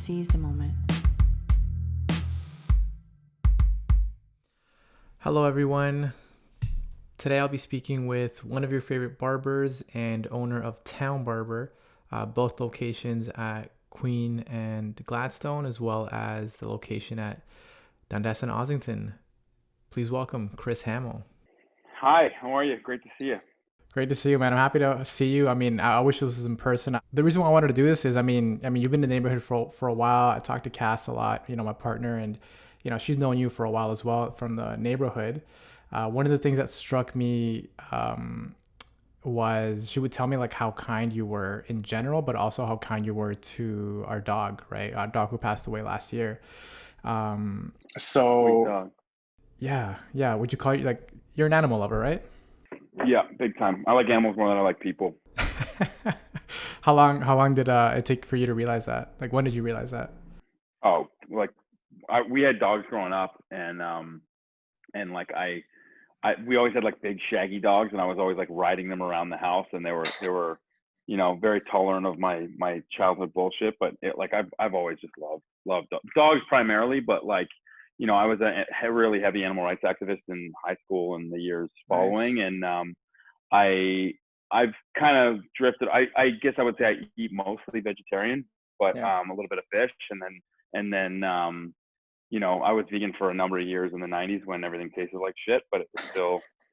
seize the moment. Hello, everyone. Today I'll be speaking with one of your favorite barbers and owner of Town Barber, both locations at Queen and Gladstone, as well as the location at Dundas and Ossington. Please welcome Chris Hammel. Hi, how are you? Great to see you. Great to see you, man. I'm happy to see you. I mean, I wish this was in person. The reason why I wanted to do this is, I mean, you've been in the neighborhood for a while. I talked to Cass a lot, my partner, and she's known you for a while as well from the neighborhood. One of the things that struck me was she would tell me like how kind you were in general, but also how kind you were to our dog, right? Our dog who passed away last year. Sweet dog. Yeah. Would you call you like you're an animal lover, right? Yeah, big time. I like animals more than I like people. How long did it take for you to realize that? Like, when did you realize that? Oh, like we had dogs growing up, and like we always had like big shaggy dogs, and I was always like riding them around the house, and they were very tolerant of my childhood bullshit. But I've always just loved dogs primarily, but like I was a really heavy animal rights activist in high school and the years following. Nice. And I've kind of drifted. I guess I would say I eat mostly vegetarian, but Yeah. a little bit of fish, and then I was vegan for a number of years in the 90s when everything tasted like shit, but it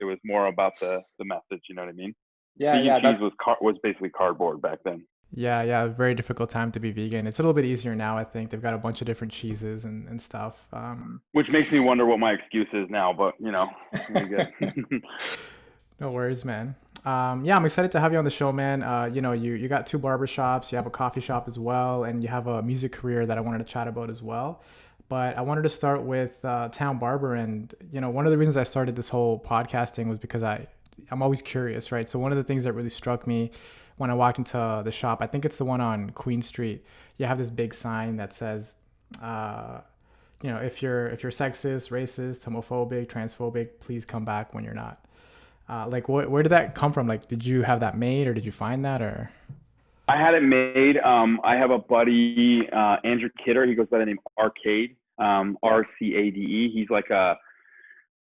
was more about the message, you know what I mean? Vegan cheese was basically cardboard back then. Yeah. Very difficult time to be vegan. It's a little bit easier now, I think. They've got a bunch of different cheeses and stuff. Which makes me wonder what my excuse is now, but No worries, man. Yeah, I'm excited to have you on the show, man. You got two barbershops, you have a coffee shop as well, and you have a music career that I wanted to chat about as well. But I wanted to start with Town Barber, and one of the reasons I started this whole podcasting was because I'm always curious, right? So one of the things that really struck me when I walked into the shop, I think it's the one on Queen Street. You have this big sign that says, if you're sexist, racist, homophobic, transphobic, please come back when you're not. Where did that come from? Like, did you have that made, or did you find that, or? I had it made. I have a buddy, Andrew Kidder. He goes by the name Arcade, RCADE. He's like a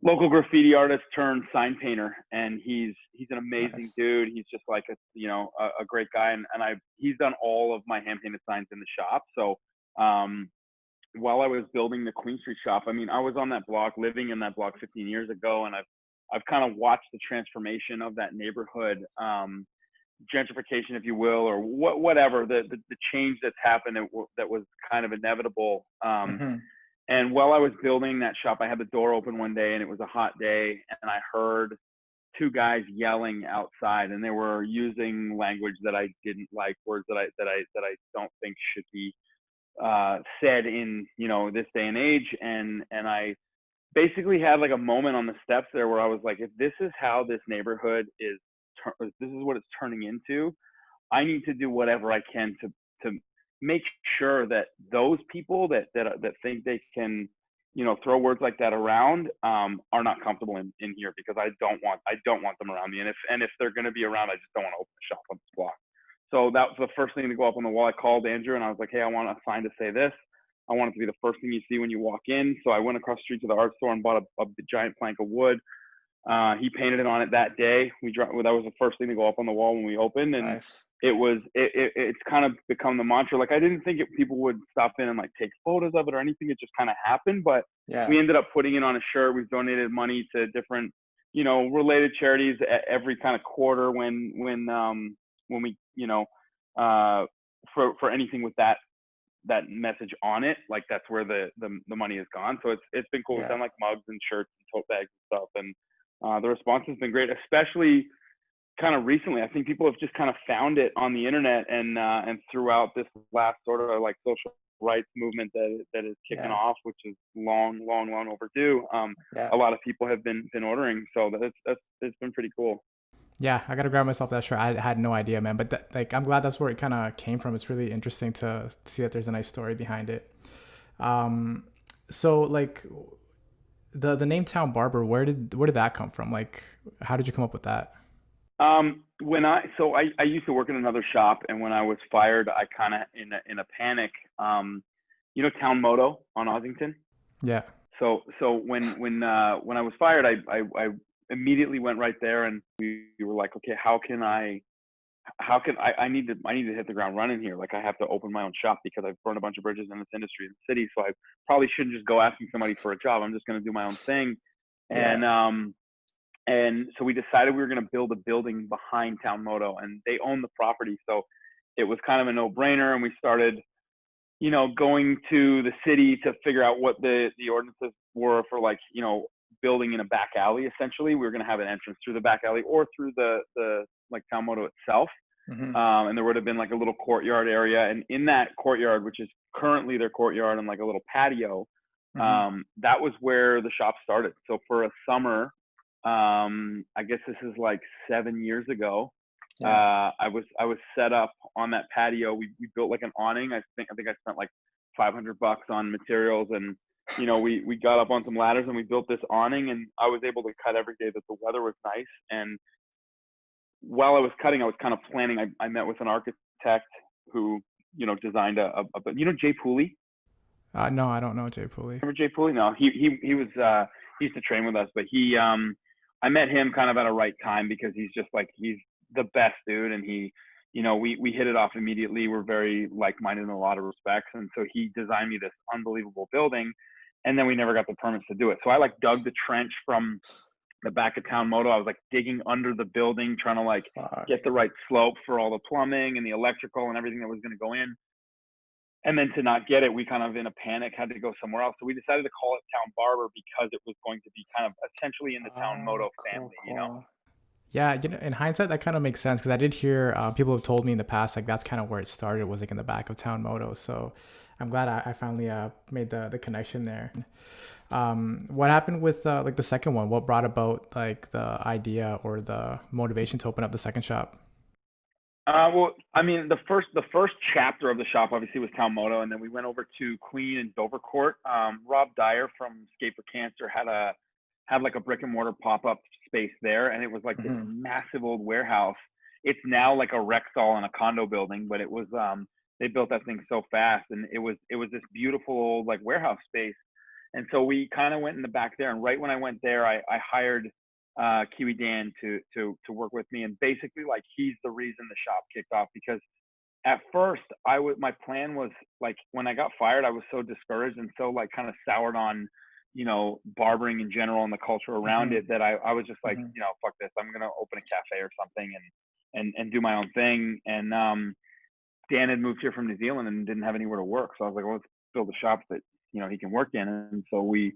local graffiti artist turned sign painter, and he's an amazing Nice. dude. He's just like a great guy, and he's done all of my hand painted signs in the shop. So while I was building the Queen Street shop, I mean, I was on that block, living in that block 15 years ago, and I've kind of watched the transformation of that neighborhood, gentrification, if you will, or whatever the change that's happened that was kind of inevitable. And while I was building that shop, I had the door open one day, and it was a hot day, and I heard two guys yelling outside, and they were using language that I didn't like, words that I don't think should be said in this day and age. And I basically had like a moment on the steps there where I was like, if this is how this neighborhood is, this is what it's turning into, I need to do whatever I can to make sure that those people that think they can throw words like that around are not comfortable in here, because I don't want them around me. And if they're going to be around, I just don't want to open a shop on this block. So that was the first thing to go up on the wall. I called Andrew and I was like, hey, I want a sign to say this. I want it to be the first thing you see when you walk in. So I went across the street to the art store and bought a giant plank of wood. He painted it on it that day. That was the first thing to go up on the wall when we opened, and Nice. It's kind of become the mantra. Like, I didn't think people would stop in and like take photos of it or anything. It just kind of happened, but we ended up putting it on a shirt. We've donated money to different, related charities every kind of quarter when we, for anything with that message on it. Like, that's where the money has gone. So it's been cool. We've done like mugs and shirts and tote bags and stuff, and the response has been great, especially kind of recently. I think people have just kind of found it on the internet, and throughout this last sort of like social rights movement that is kicking off, which is long overdue. A lot of people have been ordering, so it's been pretty cool. Yeah, I gotta grab myself that shirt. I had no idea, man. But I'm glad that's where it kind of came from. It's really interesting to see that there's a nice story behind it. So like the name Town Barber, where did that come from? Like, how did you come up with that? When I used to work in another shop, and when I was fired, I kind of in a panic, you know, Town Moto on Ossington. Yeah. So when I was fired, I immediately went right there, and we were like, okay, I need to hit the ground running here. Like, I have to open my own shop because I've burned a bunch of bridges in this industry in the city. So I probably shouldn't just go asking somebody for a job. I'm just going to do my own thing. Yeah. And so we decided we were going to build a building behind Town Moto, and they own the property. So it was kind of a no-brainer. And we started, you know, going to the city to figure out what the ordinances were for, like, you know, building in a back alley. Essentially, we were going to have an entrance through the back alley or through the like Town Moto itself. Hmm. And there would have been like a little courtyard area, and in that courtyard, which is currently their courtyard and like a little patio, Hmm. that was where the shop started. So for a summer, I guess this is like 7 years ago, Yeah. I was set up on that patio. We built like an awning. I think I spent like $500 on materials, and you know, we got up on some ladders and we built this awning, and I was able to cut every day that the weather was nice. And while I was cutting, I was kind of planning. I met with an architect who, you know, designed you know, Jay Pooley. No, I don't know Jay Pulley. Remember Jay Pooley? No, he was he used to train with us, but I met him kind of at a right time because he's just like, he's the best dude, and he, you know, we hit it off immediately. We're very like-minded in a lot of respects, and so he designed me this unbelievable building, and then we never got the permits to do it. So I like dug the trench from the back of Town Moto. I was like digging under the building, trying to like Fuck. get the right slope for all the plumbing and the electrical and everything that was going to go in. And then to not get it, we kind of in a panic had to go somewhere else. So we decided to call it Town Barber because it was going to be kind of essentially in the Town Oh, Moto cool, family, you know? cool. Yeah, you know, in hindsight, that kind of makes sense because I did hear people have told me in the past like that's kind of where it started was like in the back of Town Moto. So I'm glad I finally made the connection there. What happened with like the second one? What brought about like the idea or the motivation to open up the second shop? Well, I mean, the first chapter of the shop obviously was Town Moto, and then we went over to Queen and Dovercourt. Rob Dyer from Skate for Cancer had like a brick and mortar pop up space there, and it was like this Hmm. massive old warehouse. It's now like a Rexall and a condo building, but it was they built that thing so fast, and it was this beautiful old like warehouse space. And so we kind of went in the back there, and right when I went there, I hired Kiwi Dan to work with me, and basically like he's the reason the shop kicked off because at first my plan was like when I got fired I was so discouraged and so like kind of soured on, you know, barbering in general and the culture around Hmm. it that I was just like, Hmm. you know, fuck this, I'm gonna open a cafe or something and do my own thing. And Dan had moved here from New Zealand and didn't have anywhere to work, so I was like, well, let's build a shop that, you know, he can work in. And so we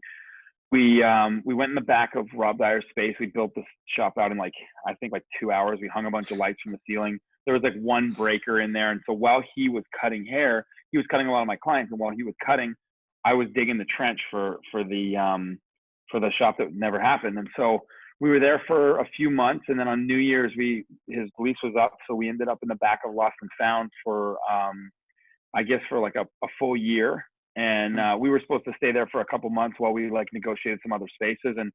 went in the back of Rob Dyer's space. We built this shop out in like I think like 2 hours. We hung a bunch of lights from the ceiling. There was like one breaker in there, and so while he was cutting hair, he was cutting a lot of my clients, and while he was cutting, I was digging the trench for the shop that never happened. And so we were there for a few months, and then on New Year's his lease was up, so we ended up in the back of Lost and Found for I guess for like a full year. And we were supposed to stay there for a couple months while we like negotiated some other spaces, and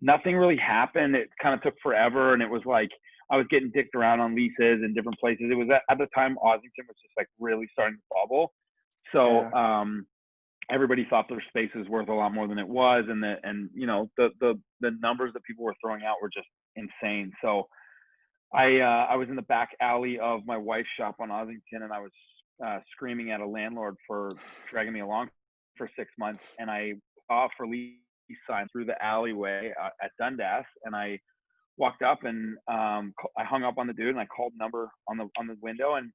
nothing really happened. It kind of took forever, and it was like I was getting dicked around on leases in different places. It was at the time Ossington was just like really starting to bubble, so Yeah. everybody thought their space was worth a lot more than it was, and you know the numbers that people were throwing out were just insane. So I was in the back alley of my wife's shop on Ossington, and I was screaming at a landlord for dragging me along for 6 months, and I saw a for lease sign through the alleyway at Dundas, and I walked up and I hung up on the dude, and I called number on the window, and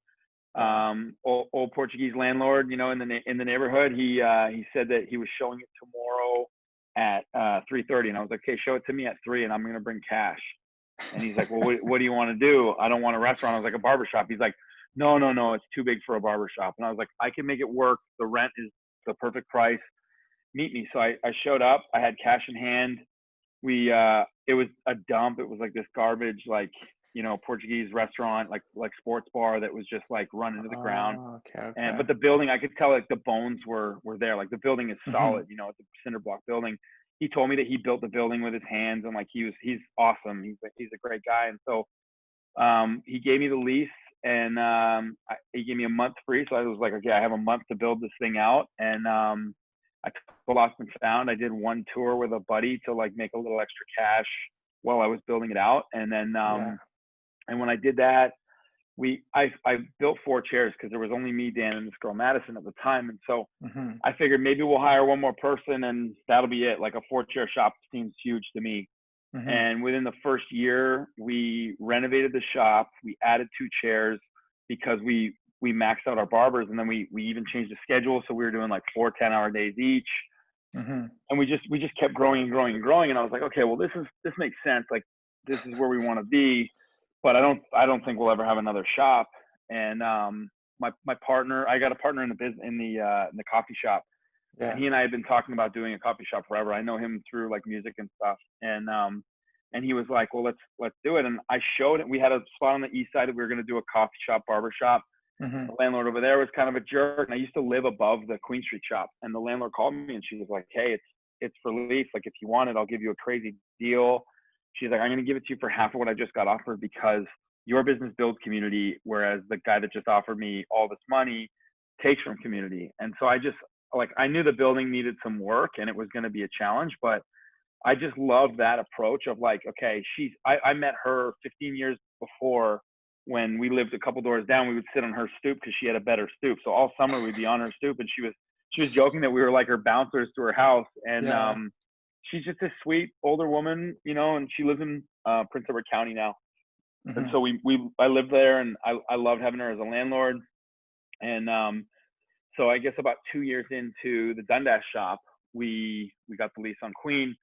Yeah. old Portuguese landlord, you know, in the neighborhood. He said that he was showing it tomorrow at 3:30, and I was like, okay, show it to me at 3, and I'm gonna bring cash. And he's like, well, what do you want to do? I don't want a restaurant. I was like, a barbershop. He's like, no, no, no, it's too big for a barbershop. And I was like, I can make it work. The rent is the perfect price. Meet me. So I showed up. I had cash in hand. It was a dump. It was like this garbage, like, you know, Portuguese restaurant, like sports bar that was just like run into the ground. Oh, okay, And okay. but the building, I could tell like the bones were there. Like the building is Hmm. solid. You know, it's a cinder block building. He told me that he built the building with his hands, and like he's awesome. He's a great guy. And so he gave me the lease, and he gave me a month free. So I was like, okay, I have a month to build this thing out. And I took Lost and Found. I did one tour with a buddy to like make a little extra cash while I was building it out. And then Yeah. and when I did that, I built 4 chairs because there was only me, Dan, and this girl Madison at the time. And so Mm-hmm. I figured maybe we'll hire one more person and that'll be it. Like a 4-chair shop seems huge to me. Mm-hmm. And within the first year, we renovated the shop. We added 2 chairs because we maxed out our barbers, and then we even changed the schedule. So we were doing like 4 10-hour days each. Mm-hmm. And we just kept growing and growing and growing. And I was like, okay, well, this makes sense. Like this is where we want to be, but I don't think we'll ever have another shop. And my partner, I got a partner in the business in the coffee shop, and Yeah. he and I had been talking about doing a coffee shop forever. I know him through like music and stuff. And he was like, well, let's do it. And I showed it. We had a spot on the east side that we were going to do a coffee shop, barber shop. Mm-hmm. The landlord over there was kind of a jerk. And I used to live above the Queen Street shop. And the landlord called me and she was like, hey, it's for lease. Like, if you want it, I'll give you a crazy deal. She's like, I'm going to give it to you for half of what I just got offered because your business builds community, whereas the guy that just offered me all this money takes from community. And so I knew the building needed some work and it was going to be a challenge, but I just love that approach of like, okay, I met her 15 years before when we lived a couple doors down. We would sit on her stoop because she had a better stoop. So all summer we'd be on her stoop, and she was joking that we were like her bouncers to her house. And Yeah. she's just a sweet older woman, and she lives in Prince Edward County now. And Mm-hmm. so I lived there, and I loved having her as a landlord. And so I guess about 2 years into the Dundas shop, we got the lease on Queen.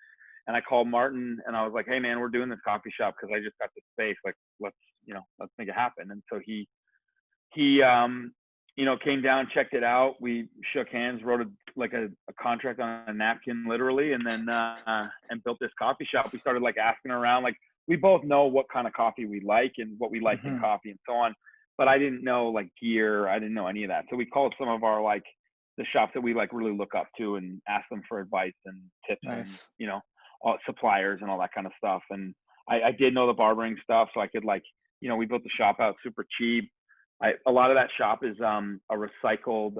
And I called Martin and I was like, hey man, we're doing this coffee shop because I just got this space. Like, let's make it happen. And so he came down, checked it out. We shook hands, wrote a contract on a napkin, literally, and then and built this coffee shop. We started like asking around, like we both know what kind of coffee we like and what we like in Mm-hmm. coffee and so on. But I didn't know like gear. I didn't know any of that. So we called some of our like the shops that we like really look up to and asked them for advice and tips and Nice. all suppliers and all that kind of stuff. And I did know the barbering stuff, so I could like we built the shop out super cheap. A lot of that shop is a recycled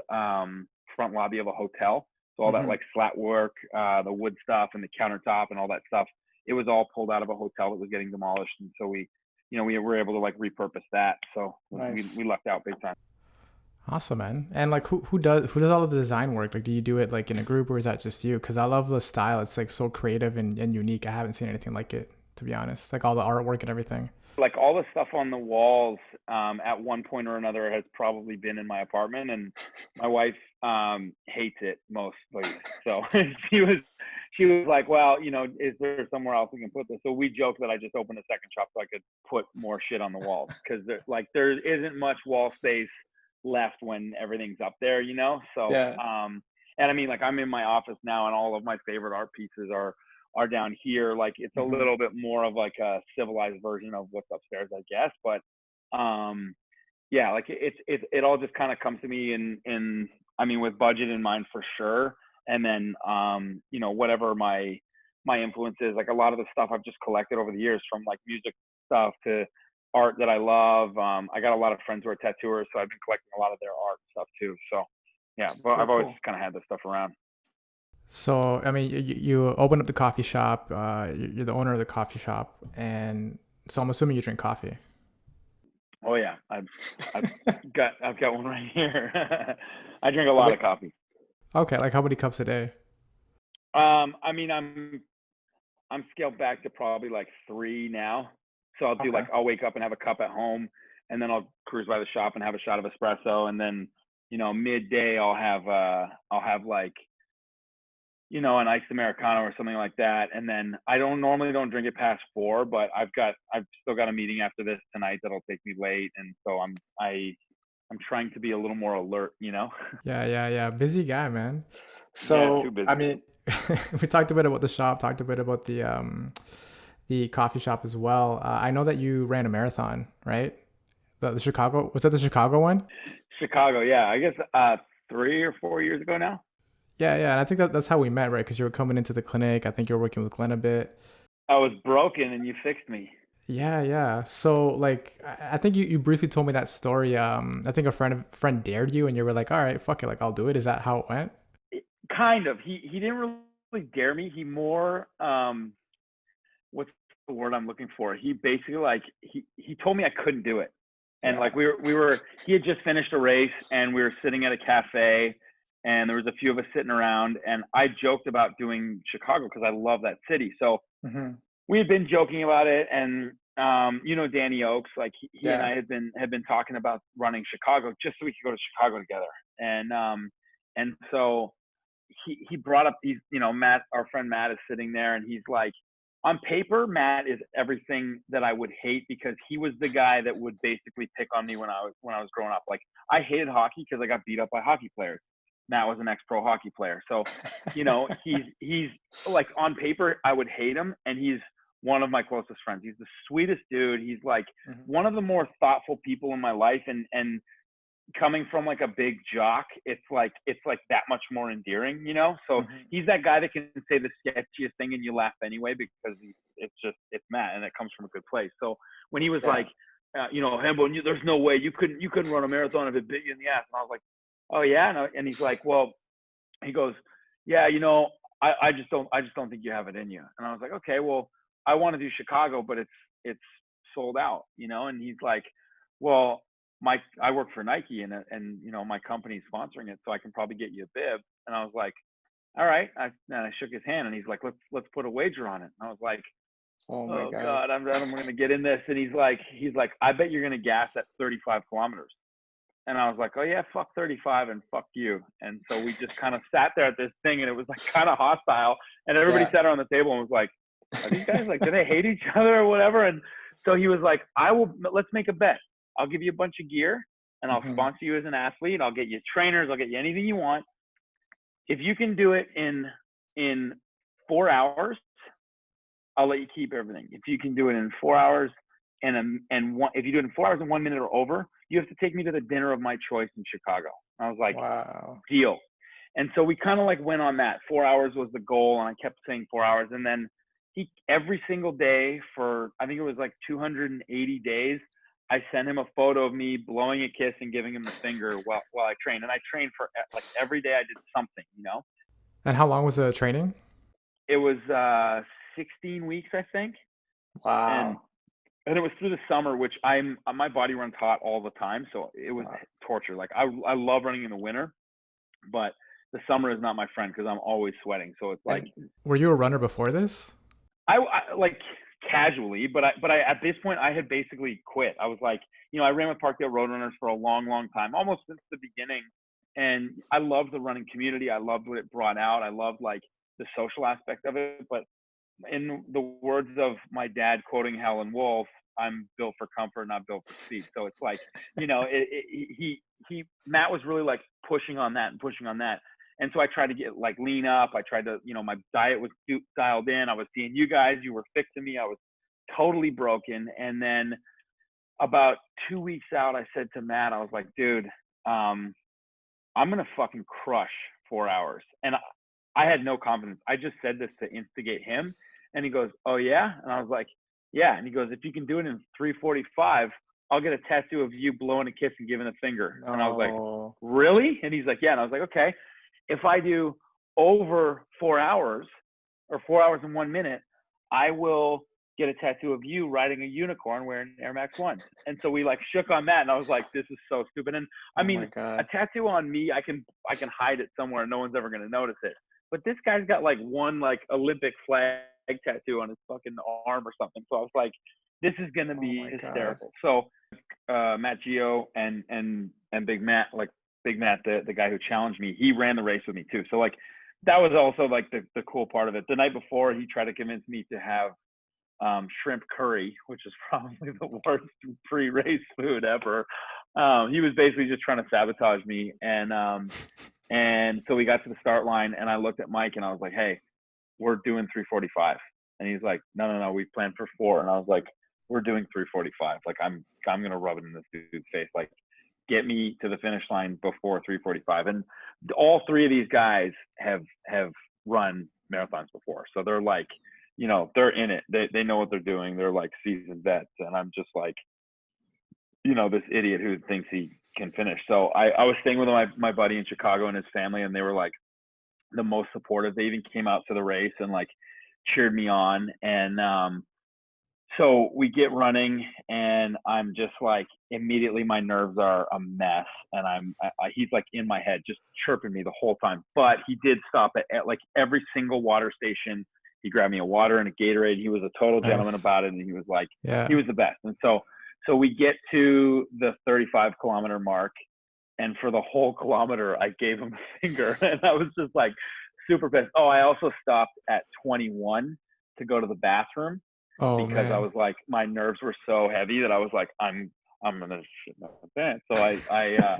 front lobby of a hotel. So all that Mm-hmm. like slat work, the wood stuff and the countertop and all that stuff, it was all pulled out of a hotel that was getting demolished. And so we were able to like repurpose that. So we Nice. lucked out big time. Awesome, man. And like, who does all of the design work? Like, do you do it like in a group or is that just you? Because I love the style. It's like so creative and unique. I haven't seen anything like it, to be honest. Like all the artwork and everything. Like all the stuff on the walls at one point or another has probably been in my apartment, and my wife hates it mostly. So she was like, well, is there somewhere else we can put this? So we joke that I just opened a second shop so I could put more shit on the walls because there isn't much wall space left when everything's up there. So Yeah. and I mean, like, I'm in my office now and all of my favorite art pieces are down here. Like, it's a Mm-hmm. little bit more of like a civilized version of what's upstairs, I guess. But yeah, like it all just kind of comes to me in I mean, with budget in mind for sure. And then whatever my influence is, like a lot of the stuff I've just collected over the years, from like music stuff to art that I love. I got a lot of friends who are tattooers, so I've been collecting a lot of their art stuff too. So yeah, but Cool, I've always cool. kind of had this stuff around. So, I mean, you open up the coffee shop. You're the owner of the coffee shop, and so I'm assuming you drink coffee. Oh yeah, I've I've got one right here. I drink a How lot big? of coffee. Okay, like how many cups a day? I mean, I'm scaled back to probably like 3 now. So Okay. I'll wake up and have a cup at home, and then I'll cruise by the shop and have a shot of espresso, and then midday I'll have like an iced americano or something like that, and then I don't drink it past 4, but I've still got a meeting after this tonight that'll take me late, and so I'm trying to be a little more alert. Yeah, yeah, yeah. Busy guy, man. Yeah, too So, I busy. mean, we talked a bit about the shop, talked a bit about the coffee shop as well. I know that you ran a marathon, right? The Chicago, was that the Chicago one? Chicago, yeah. I guess 3 or 4 years ago now. Yeah, yeah. And I think that's how we met, right? Because you were coming into the clinic. I think you were working with Glenn a bit. I was broken and you fixed me. Yeah, yeah. So like I think you briefly told me that story. I think a friend dared you and you were like, all right, fuck it, like I'll do it. Is that how it went? Kind of. He didn't really dare me. He more what's the word I'm looking for? He basically like he told me I couldn't do it. And Yeah. like we were he had just finished a race and we were sitting at a cafe and there was a few of us sitting around and I joked about doing Chicago because I love that city. So Hmm. we had been joking about it and Danny Oaks, like he and Yeah. I had been talking about running Chicago just so we could go to Chicago together. And so he brought up these, Matt, our friend Matt is sitting there and he's like, on paper, Matt is everything that I would hate because he was the guy that would basically pick on me when I was growing up. Like I hated hockey because I got beat up by hockey players. Matt was an ex-pro hockey player. So, he's like on paper, I would hate him. And he's one of my closest friends. He's the sweetest dude. He's like Hmm. one of the more thoughtful people in my life. And coming from like a big jock, it's like that much more endearing. So Hmm. he's that guy that can say the sketchiest thing and you laugh anyway because it's Matt and it comes from a good place. So when he was Yeah. like, Hamill, there's no way you couldn't run a marathon if it bit you in the ass, and I was like, oh yeah, and he's like, well, he goes, yeah, I just don't think you have it in you, and I was like, okay, well, I want to do Chicago, but it's sold out. And he's like, well, I work for Nike and my company's sponsoring it, so I can probably get you a bib. And I was like, all right. And I shook his hand and he's like, let's put a wager on it. And I was like, Oh my oh God. God, I'm going to get in this. And he's like, I bet you're going to gas at 35 kilometers. And I was like, oh yeah, fuck 35 and fuck you. And so we just kind of sat there at this thing and it was like kind of hostile. And everybody Yeah. sat around the table and was like, are these guys like, do they hate each other or whatever? And so he was like, let's make a bet. I'll give you a bunch of gear and I'll Hmm. sponsor you as an athlete. I'll get you trainers. I'll get you anything you want. If you can do it in 4 hours, I'll let you keep everything. If you can do it in 4 hours if you do it in 4 hours and 1 minute or over, you have to take me to the dinner of my choice in Chicago. I was like, Wow. deal. And so we kind of like went on that. 4 hours was the goal, and I kept saying 4 hours. And then he every single day for I think it was like 280 days, I sent him a photo of me blowing a kiss and giving him the finger while I trained. And I trained for like every day I did something. And how long was the training? It was 16 weeks, I think. And Wow. and it was through the summer, which my body runs hot all the time, so it was Wow. torture. Like I love running in the winter, but the summer is not my friend because I'm always sweating. So it's like And were you a runner before this? I like casually, but I at this point I had basically quit. I was like, I ran with Parkdale Roadrunners for a long, long time, almost since the beginning, and I loved the running community. I loved what it brought out. I loved like the social aspect of it, but in the words of my dad quoting Howlin' Wolf, I'm built for comfort, not built for speed. So it's like, Matt was really like pushing on that and pushing on that. And so I tried to get like lean up. I tried to, my diet was dialed in. I was seeing you guys, you were fixing me. I was totally broken. And then about 2 weeks out, I said to Matt, I was like, dude, um, I'm going to fucking crush 4 hours. And I had no confidence. I just said this to instigate him. And he goes, oh, yeah? And I was like, yeah. And he goes, if you can do it in 3:45, I'll get a tattoo of you blowing a kiss and giving a finger. And I was like, No. really? And he's like, yeah. And I was like, okay. If I do over 4 hours or 4 hours and 1 minute, I will get a tattoo of you riding a unicorn wearing Air Max Ones. And so we like shook on that. And I was like, this is so stupid. And I Oh my mean, a God. tattoo on me, I can hide it somewhere. No one's ever going to notice it. But this guy's got like one like Olympic flag tattoo on his fucking arm or something. So I was like, this is gonna Oh be my God. hysterical. So Matt Geo and Big Matt, the guy who challenged me, he ran the race with me too. So like that was also like the cool part of it. The night before, he tried to convince me to have shrimp curry, which is probably the worst pre-race food ever. He was basically just trying to sabotage me, and so we got to the start line, and I looked at Mike, and I was like, "Hey, we're doing 3:45," and he's like, "No, no, no, we planned for 4," and I was like, "We're doing 3:45. Like, I'm gonna rub it in this dude's face. Like, get me to the finish line before 3:45." And all three of these guys have run marathons before, so they're like they're in it. They know what they're doing. They're like seasoned vets, and I'm just like, this idiot who thinks he can finish. So I was staying with my buddy in Chicago and his family, and they were like the most supportive. They even came out to the race and like cheered me on. And so we get running, and I'm just like, immediately my nerves are a mess, and he's like in my head just chirping me the whole time. But he did stop at like every single water station. He grabbed me a water and a Gatorade. He was a total gentleman Nice. about it, and he was like, he Yeah. was the best. And so we get to the 35-kilometer mark, and for the whole kilometer, I gave him a finger, and I was just like super pissed. Oh, I also stopped at 21 to go to the bathroom Oh because I man. was like, my nerves were so heavy that I was like, I'm gonna shit my pants. So I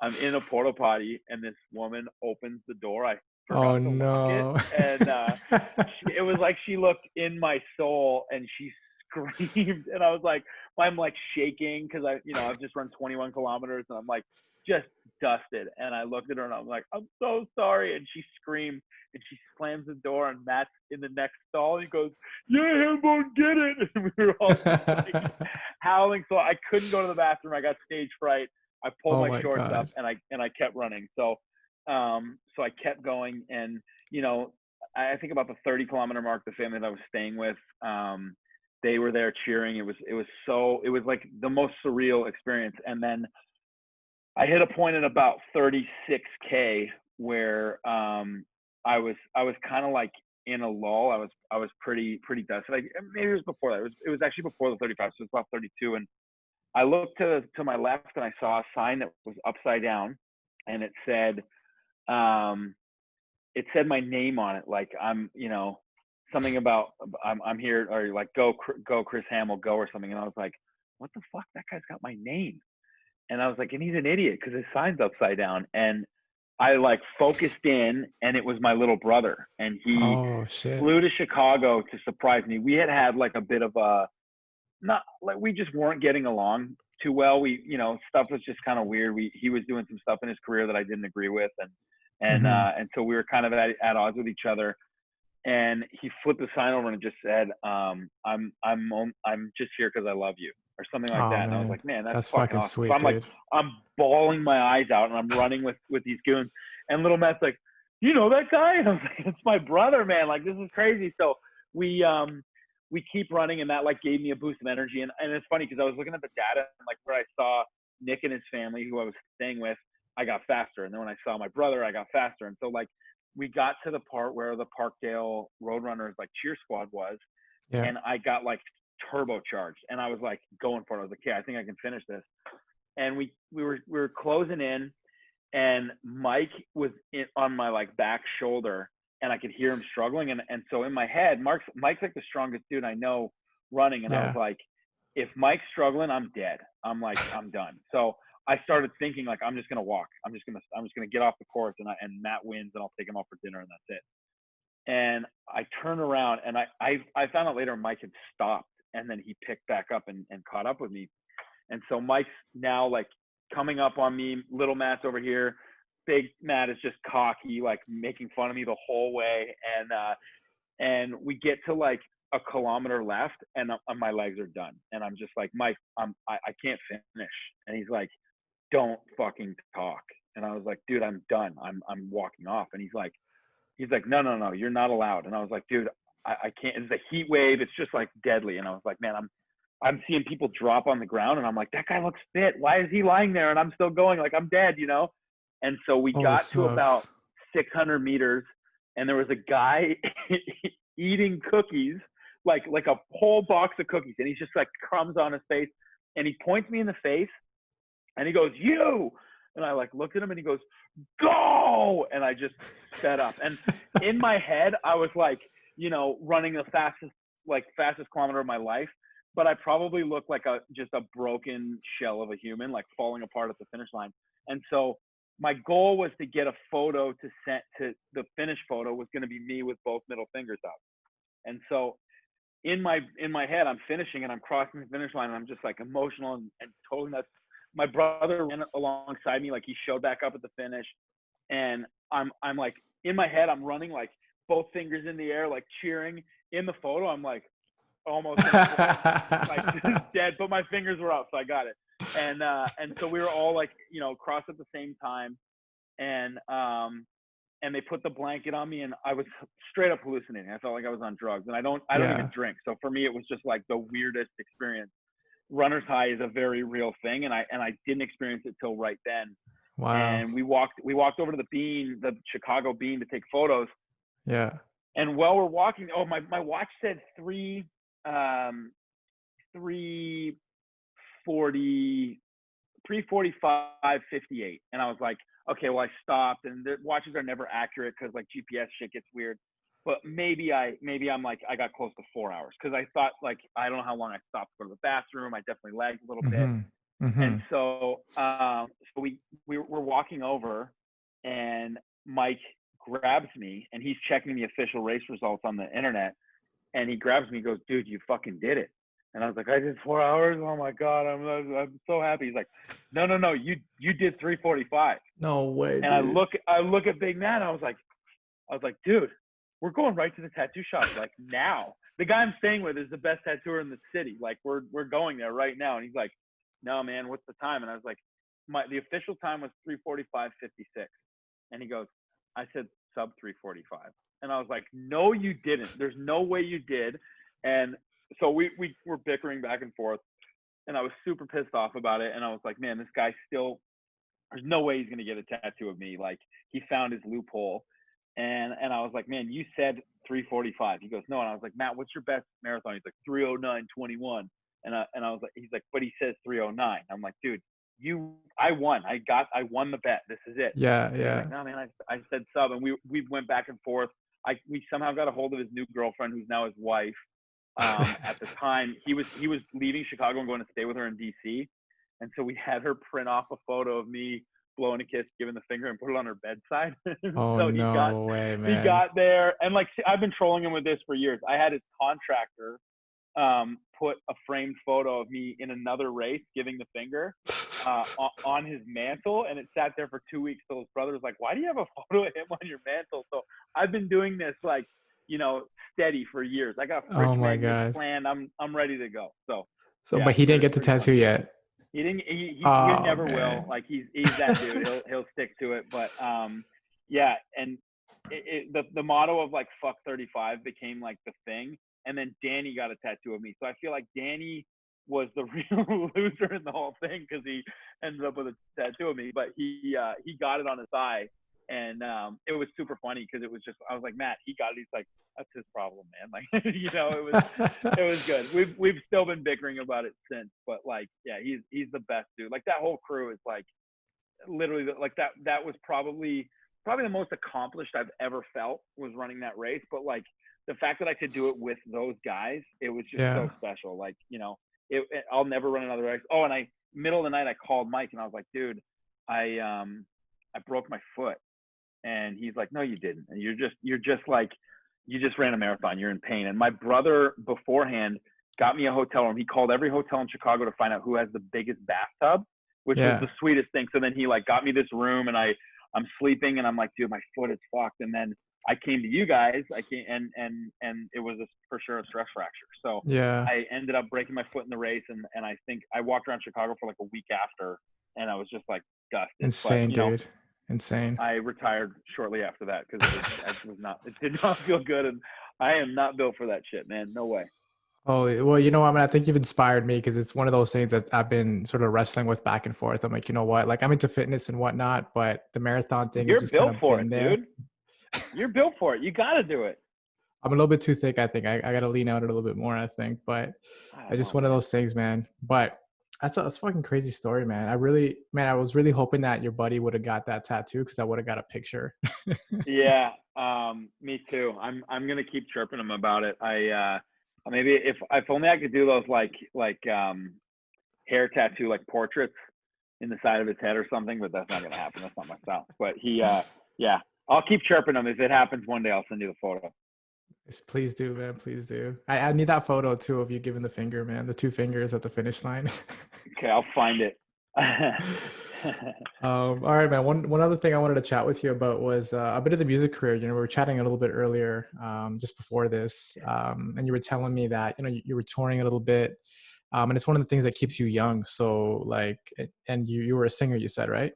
I'm in a porta potty, and this woman opens the door. I Oh forgot to lock it, no. and it was like she looked in my soul, and she screamed, and I was like, I'm like shaking because I've just run 21 kilometers, and I'm like just dusted. And I looked at her, and I'm like, I'm so sorry. And she screamed, and she slams the door, and Matt's in the next stall. And he goes, "Yeah, Hammell, get it!" And we were all just like howling. So I couldn't go to the bathroom. I got stage fright. I pulled Oh my my shorts up, God. and I kept running. So I kept going, and I think about the 30-kilometer mark, the family that I was staying with, they were there cheering. It was like the most surreal experience. And then I hit a point at about 36K where I was kind of like in a lull. I was pretty dusted. Like, maybe it was before that. It was actually before the 35, so it was about 32. And I looked to my left, and I saw a sign that was upside down, and um, it said my name on it. Like, something about I'm here, or like, go Chris Hammel, go, or something. And I was like, what the fuck? That guy's got my name. And I was like, and he's an idiot because his sign's upside down. And I like focused in, and it was my little brother, and he Oh shit. flew to Chicago to surprise me. We had like a bit of a, not like, we just weren't getting along too well. Stuff was just kind of weird. He was doing some stuff in his career that I didn't agree with, Mm-hmm. and so we were kind of at odds with each other. And he flipped the sign over and just said, I'm just here because I love you," or something like Oh that. And I was man. like, man, that's That's fucking fucking awesome. So sweet, I'm like, dude. I'm bawling my eyes out, and I'm running with these goons. And little Matt's like, "You know that guy?" And I was like, "It's my brother, man. Like, this is crazy." So we keep running, and that like gave me a boost of energy. And it's funny because I was looking at the data, and like where I saw Nick and his family, who I was staying with, I got faster. And then when I saw my brother, I got faster. And so like we got to the part where the Parkdale Roadrunners like cheer squad was, Yeah. and I got like turbocharged, and I was like going for it. I was like, "Okay, I think I can finish this." And we were closing in, and Mike was on my like back shoulder, and I could hear him struggling. And so in my head, Mike's like the strongest dude I know running. And I was Yeah. like, if Mike's struggling, I'm dead. I'm done. So I started thinking like, I'm just gonna walk. I'm just gonna get off the course, and Matt wins, and I'll take him out for dinner, and that's it. And I turned around, and I found out later Mike had stopped, and then he picked back up and caught up with me. And so Mike's now like coming up on me. Little Matt's over here. Big Matt is just cocky, like making fun of me the whole way. And we get to like a kilometer left, and my legs are done. And I'm just like, Mike, I can't finish. And he's like, don't fucking talk. And I was like, dude, I'm done. I'm walking off. And he's like, no, you're not allowed. And I was like, dude, I can't. It's a heat wave. It's just like deadly. And I was like, man, I'm seeing people drop on the ground, and I'm like, that guy looks fit. Why is he lying there? And I'm still going, like, I'm dead. And so we Holy got to about smokes. 600 meters, and there was a guy eating cookies, like a whole box of cookies, and he's just like crumbs on his face, and he points me in the face, and he goes, "You." And I like looked at him, and he goes, "Go." And I just sped up. And in my head, I was like, running the fastest kilometer of my life. But I probably looked like just a broken shell of a human, like falling apart at the finish line. And so my goal was to get a photo to send to the finish photo was going to be me with both middle fingers up. And so in my head, I'm finishing, and I'm crossing the finish line, and I'm just like emotional and totally nuts. My brother ran alongside me, like he showed back up at the finish, and I'm like in my head, I'm running like both fingers in the air, like cheering. In the photo, I'm like almost like dead, but my fingers were up, so I got it. And so we were all like, you know, crossed at the same time, and and they put the blanket on me, and I was straight up hallucinating. I felt like I was on drugs, and I don't even Yeah. drink, so for me it was just like the weirdest experience. Runner's high is a very real thing, and I didn't experience it till right then. Wow. And we walked over to the Bean, the Chicago Bean, to take photos. Yeah. And while we're walking, oh, my watch said 3:40, 3:45:58, and I was like, okay, well, I stopped, and the watches are never accurate because like GPS shit gets weird. But maybe I'm like, I got close to 4 hours, because I thought, like, I don't know how long I stopped to go to the bathroom. I definitely lagged a little bit. Mhm. And Mhm. so we're walking over, and Mike grabs me, and he's checking the official race results on the internet, and he grabs me and goes, "Dude, you fucking did it." And I was like, "I did 4 hours. Oh my god, I'm so happy." He's like, "No, no, no, you did 3:45." No way, And I dude. look at Big Man. I was like, "Dude, we're going right to the tattoo shop, like, now. The guy I'm staying with is the best tattooer in the city. Like, we're going there right now." And he's like, "No, man, what's the time?" And I was like, the official time was 3:45:56. And he goes, "I said sub 3:45." And I was like, "No, you didn't. There's no way you did." And so we were bickering back and forth, and I was super pissed off about it. And I was like, "Man, this guy still, there's no way he's gonna get a tattoo of me. Like, he found his loophole." And I was like, "Man, you said 3:45." He goes, "No." And I was like, "Matt, what's your best marathon?" He's like, 3:09:21. And I was like, he's like, "But he says 3:09." I'm like, "Dude, I won. I won the bet. This is it." Yeah, And he's like, yeah. "No, man, I said sub." And we went back and forth. We somehow got a hold of his new girlfriend, who's now his wife. At the time, he was leaving Chicago and going to stay with her in DC. And so we had her print off a photo of me blowing a kiss, giving the finger, and put it on her bedside. Oh, So no way, he man. got there, and like, I've been trolling him with this for years. I had his contractor put a framed photo of me in another race giving the finger on his mantle, and it sat there for 2 weeks. So his brother was like, "Why do you have a photo of him on your mantle?" So I've been doing this, like, steady for years. I got Oh fridge my magnets god. planned. I'm ready to go. So So, yeah, but he didn't get the pretty tattoo funny. yet. He didn't. He Oh, never will. man. Like, he's that dude. He'll stick to it. But yeah. And the motto of like fuck 35 became like the thing. And then Danny got a tattoo of me. So I feel like Danny was the real loser in the whole thing, because he ended up with a tattoo of me. But he got it on his thigh, and it was super funny, because it was just, I was like, "Matt, he got it." He's like, "That's his problem, man." Like, it was good. We've still been bickering about it since, but like, yeah, he's the best dude. Like, that whole crew is like, literally, like, that was probably the most accomplished I've ever felt, was running that race. But like, the fact that I could do it with those guys, it was just so Yeah. special. Like, I'll never run another race. Oh, and middle of the night, I called Mike, and I was like, "Dude, I broke my foot." And he's like, "No, you didn't. And you're just like, you just ran a marathon. You're in pain." And my brother beforehand got me a hotel room. He called every hotel in Chicago to find out who has the biggest bathtub, which was the Yeah. sweetest thing. So then he like got me this room, and I'm sleeping, and I'm like, "Dude, my foot is fucked." And then I came to you guys. I came, and it was for sure a stress fracture. So Yeah. I ended up breaking my foot in the race, and I think I walked around Chicago for like a week after, and I was just like gusted. But Insane, dude. Insane. I retired shortly after that, because it did not feel good, and I am not built for that shit, man. No way. Oh, well, you know what, I mean, I think you've inspired me because it's one of those things that I've been sort of wrestling with back and forth. I'm like, you know what? Like, I'm into fitness and whatnot, but the marathon thing has You're just kind built of for been it, there. dude. You're built for it. You got to do it. I'm a little bit too thick, I think. I got to lean out a little bit more, I think. But I it's don't just know, one of man. those things, man. But that's a fucking crazy story, man. I was really hoping that your buddy would have got that tattoo because I would have got a picture. Yeah, me too. I'm gonna keep chirping him about it. Maybe if only I could do those, like hair tattoo, like portraits in the side of his head or something, but that's not gonna happen. That's not my style. But yeah, I'll keep chirping him. If it happens one day, I'll send you the photo. Yes, please do, man. Please do. I need that photo too of you giving the finger, man. The two fingers at the finish line. Okay, I'll find it. All right, man. One other thing I wanted to chat with you about was a bit of the music career. We were chatting a little bit earlier, just before this, and you were telling me that you were touring a little bit, and it's one of the things that keeps you young. So and you were a singer, you said, right?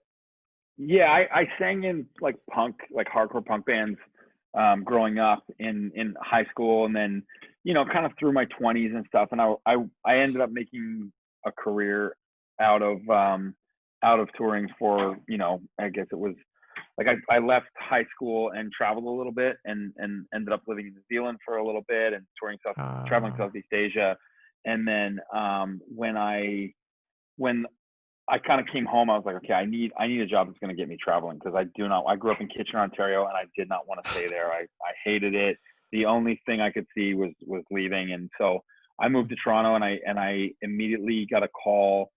Yeah, I sang in like punk, like hardcore punk bands, growing up in high school, and then kind of through my 20s and stuff. And I ended up making a career out of out of touring for I guess it was like I left high school and traveled a little bit, and ended up living in New Zealand for a little bit and traveling Uh, Southeast Asia. And then when I kind of came home, I was like, okay, I need a job that's going to get me traveling, because I grew up in Kitchener, Ontario, and I did not want to stay there. I hated it. The only thing I could see was leaving. And so I moved to Toronto, and I immediately got a call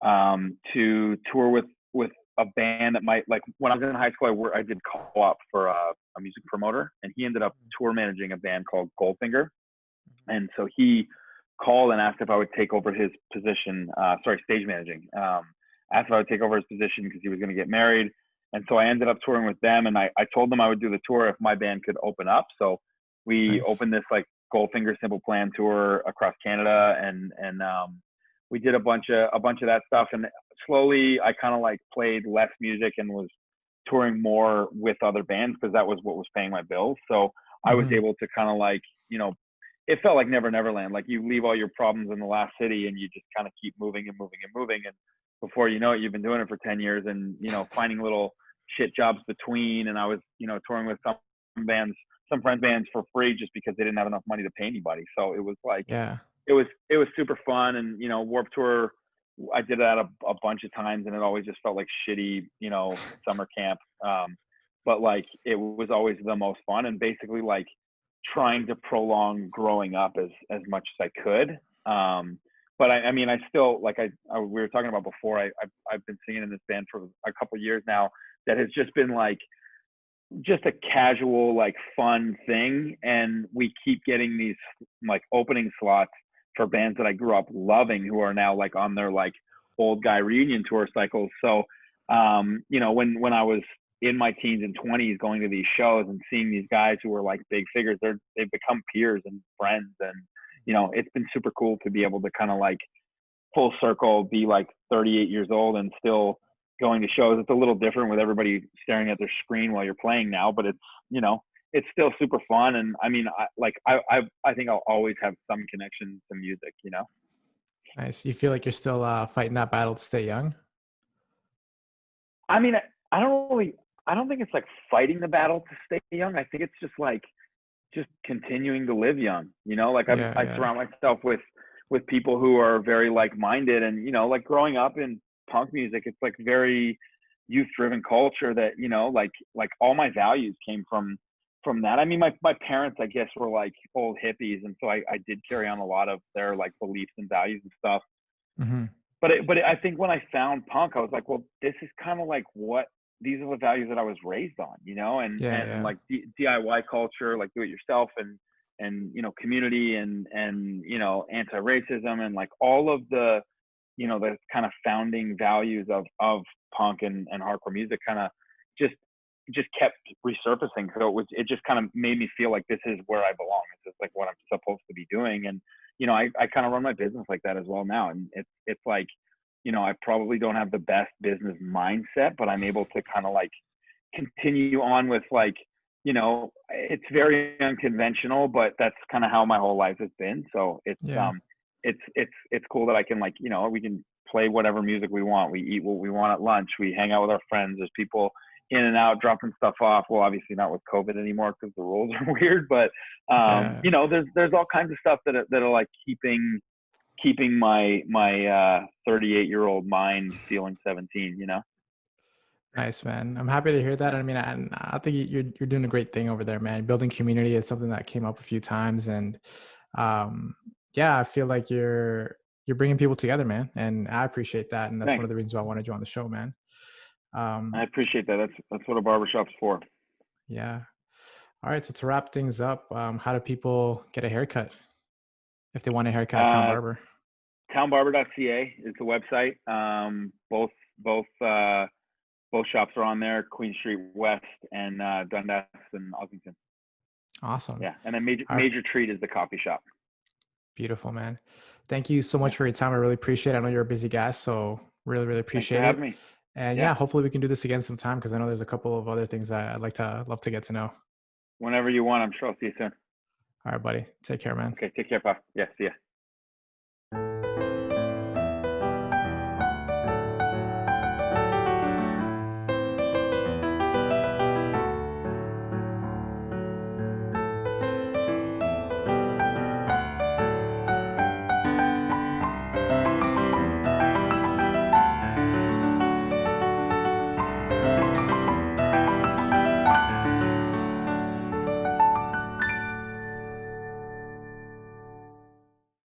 to tour with a band that might, like, when I was in high school, I did co-op for a music promoter, and he ended up tour managing a band called Goldfinger. And so he called and asked if I would take over his position. Sorry, stage managing. Asked if I would take over his position because he was going to get married. And so I ended up touring with them, and I told them I would do the tour if my band could open up. So we nice. opened this like Goldfinger Simple Plan tour across Canada, and we did a bunch of that stuff. And slowly I kind of like played less music and was touring more with other bands, because that was what was paying my bills. So I was Hmm. able to kind of like, it felt like Never Never Land. Like, you leave all your problems in the last city, and you just kind of keep moving and moving and moving. And before you know it, you've been doing it for 10 years, and, finding little shit jobs between. And I was, touring with bands, some friends bands for free, just because they didn't have enough money to pay anybody. So it was like, Yeah. it was super fun. And, Warp Tour, I did that a bunch of times, and it always just felt like shitty, summer camp. But like, it was always the most fun, and basically like trying to prolong growing up as much as I could. But I mean, I still, like, we were talking about before, I've been singing in this band for a couple of years now, that has just been like just a casual, like, fun thing. And we keep getting these like opening slots for bands that I grew up loving, who are now like on their like old guy reunion tour cycles. So when I was in my teens and 20s, going to these shows and seeing these guys who were like big figures, they've become peers and friends. And it's been super cool to be able to kind of like full circle, be like 38 years old and still going to shows. It's a little different with everybody staring at their screen while you're playing now, but you know, it's still super fun. And I mean, I think I'll always have some connection to music. Nice. You feel like you're still fighting that battle to stay young? I mean, I don't think it's like fighting the battle to stay young. I think it's just like, just continuing to live young. Like, Yeah, I yeah. surround myself with people who are very like-minded. And like, growing up in punk music, it's like very youth-driven culture, that like all my values came from that. I mean, my parents, I guess, were like old hippies, and so I did carry on a lot of their like beliefs and values and stuff. Hmm. I think when I found punk, I was like, well, this is kind of like what these are the values that I was raised on. and Yeah, and yeah. like DIY culture, like do it yourself, and community, and anti-racism, and like all of the kind of founding values of punk and hardcore music, kind of just just kept resurfacing. So it just kind of made me feel like this is where I belong. This is like what I'm supposed to be doing. And I kind of run my business like that as well now. And it's like, I probably don't have the best business mindset, but I'm able to kind of like continue on with like, it's very unconventional, but that's kind of how my whole life has been. So Yeah. it's cool that I can, like, we can play whatever music we want. We eat what we want at lunch. We hang out with our friends. There's people in and out dropping stuff off. Well, obviously not with COVID anymore, because the rules are weird, but Yeah. there's all kinds of stuff that are like keeping my 38-year-old mind feeling 17. Nice, man. I'm happy to hear that. I mean, I think you're doing a great thing over there, man. Building community is something that came up a few times, and um, yeah, I feel like you're bringing people together, man, and I appreciate that. And that's one Thanks. of the reasons why I wanted you on the show, man. I Um, appreciate that. That's what a barbershop's for. yeah. All right. So to wrap things up, how do people get a haircut if they want a haircut at Town Uh, Barber? townbarber.ca is the website. Both both shops are on there: Queen Street West and Dundas and Ossington. Awesome. Yeah, and then All right. Major Treat is the coffee shop. Beautiful, man. Thank you so Yeah, much for your time. I really appreciate it. I know you're a busy guy, so really, really thanks for appreciate having it. me. And Yeah, yeah, hopefully we can do this again sometime because I know there's a couple of other things I'd love to get to know. whenever you want. I'm sure I'll see you soon. All right, buddy. Take care, man. Okay, take care, pal. Yeah, see ya.